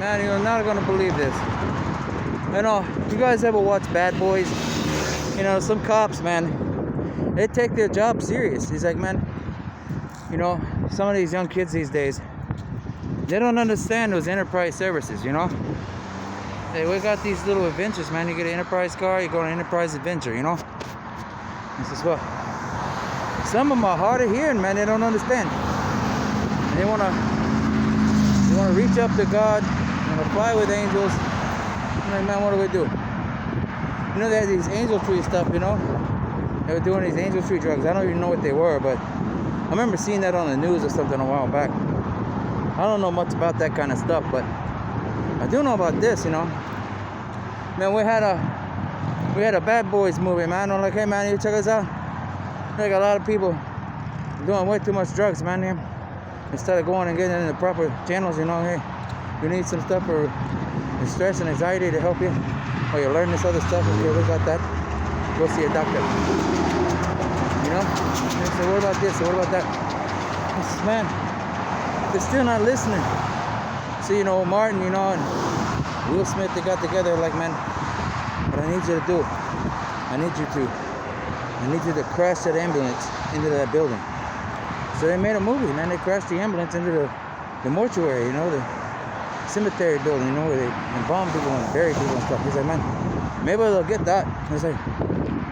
Man, you're not gonna believe this. You know, you guys ever watch Bad Boys? You know, some cops, man, they take their job serious. He's like, man, you know, some of these young kids these days, they don't understand those enterprise services, you know? Hey, we got these little adventures, man. You get an enterprise car, you go on an enterprise adventure, you know? This is what. Some of them are hard of hearing, man. They don't understand. They wanna reach up to God, wanna fly with angels. I'm like, man, what do we do? You know, they had these angel tree stuff, you know? They were doing these angel tree drugs. I don't even know what they were, but I remember seeing that on the news or something a while back. I don't know much about that kind of stuff, but I do know about this, you know. Man, we had a Bad Boys movie, man. I'm like, hey, man, you check us out. Like a lot of people doing way too much drugs, man. Here, instead of going and getting in the proper channels, you know, hey, you need some stuff for stress and anxiety to help you, or you learn this other stuff. If you ever got that, go see a doctor. You know. And say, what about this? Or what about that? I said, man, they're still not listening. So, you know, Martin, you know, and Will Smith, they got together like, man, what I need you to do, I need you to crash that ambulance into that building. So they made a movie, man. They crashed the ambulance into the mortuary, you know, the cemetery building, you know, where they embalm people and bury people and stuff. He's like, man, maybe they'll get that. I was like,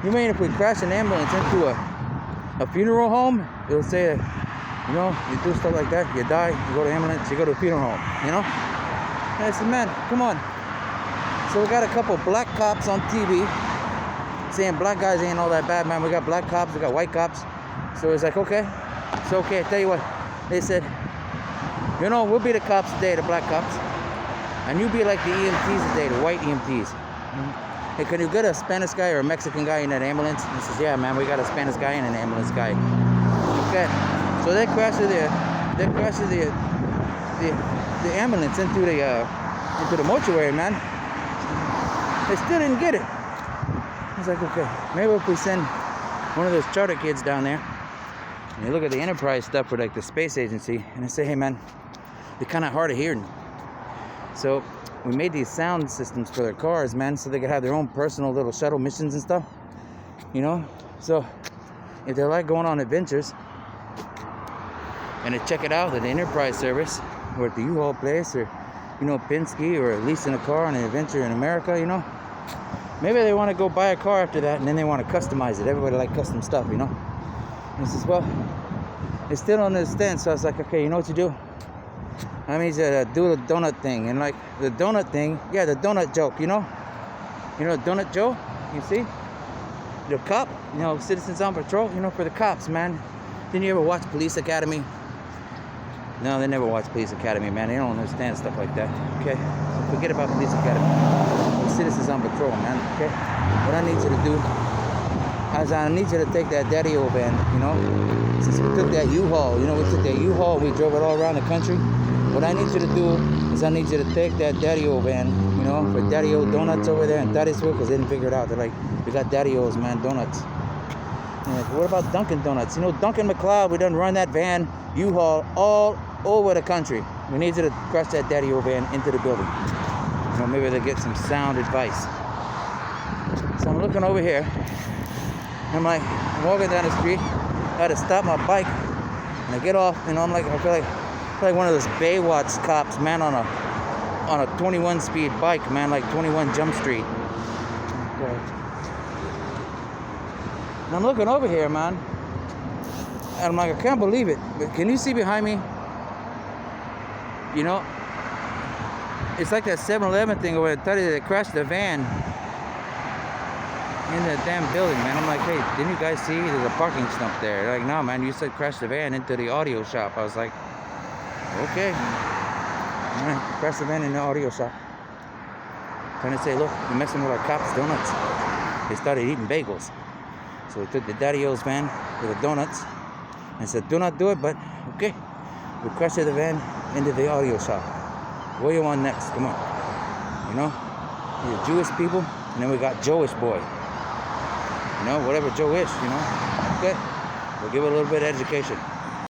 you mean if we crash an ambulance into a funeral home, it'll say, you know, you do stuff like that, you die, you go to ambulance, you go to a funeral home, you know? And I said, man, come on. So we got a couple black cops on TV saying black guys ain't all that bad, man. We got black cops, we got white cops. So it's like, okay, it's okay. I tell you what, they said, you know, we'll be the cops today, the black cops, and you be like the EMTs today, the white EMTs. Hey, can you get a Spanish guy or a Mexican guy in that ambulance? And he says, yeah, man, we got a Spanish guy and an ambulance guy. Okay, so they crashed the ambulance into the mortuary, man. They still didn't get it. I was like, okay, maybe if we send one of those charter kids down there, and you look at the enterprise stuff for like the space agency, and they say, hey, man, they're kind of hard of hearing. So we made these sound systems for their cars, man, so they could have their own personal little shuttle missions and stuff, you know? So if they like going on adventures and they check it out at the enterprise service or at the U-Haul place or, you know, Penske, or leasing a car on an adventure in America, you know, maybe they want to go buy a car after that and then they want to customize it. Everybody like custom stuff, you know? And he says, well, they still don't understand. So I was like, okay, you know what you do? I mean, do the donut thing. And like the donut thing, yeah, the donut joke, you know? You know, Donut Joe, you see? The cop, you know, Citizens on Patrol, you know, for the cops, man. Didn't you ever watch Police Academy? No, they never watch Police Academy, man. They don't understand stuff like that, okay? So forget about Police Academy. Citizens on Patrol, man, okay? What I need you to do is I need you to take that Daddy-O van, you know? Since we took that U-Haul, you know, we took that U-Haul and we drove it all around the country. What I need you to do is I need you to take that Daddy-O van, you know, for Daddy-O Donuts over there in Daddy'sville, because they didn't figure it out. They're like, we got Daddy-O's, man, donuts. And like, what about Dunkin' Donuts? You know, Dunkin' McLeod, we done run that van, U-Haul, all over the country. We need you to crush that Daddy-O van into the building. You know, maybe they'll get some sound advice. So I'm looking over here. I'm like, I'm walking down the street. I had to stop my bike. And I get off, and I'm like, I feel like one of those Baywatch cops, man, on a 21 speed bike, man, like 21 Jump Street. Okay. And I'm looking over here, man. And I'm like, I can't believe it. But can you see behind me? You know, it's like that 7-Eleven thing where I tell you they crashed the van in the damn building, man. I'm like, hey, didn't you guys see there's a parking stump there? They're like, no, man, you said crash the van into the audio shop. I was like, okay. All right, crash the van in the audio shop. Trying to say, look, you're messing with our cops' donuts. They started eating bagels. So we took the Daddy-O's van with the donuts and said, do not do it, but okay. We crashed the van into the audio shop. Where you want next? Come on. You know, we're Jewish people, and then we got Joeish boy. You know, whatever Joe is, you know. Okay, we'll give it a little bit of education.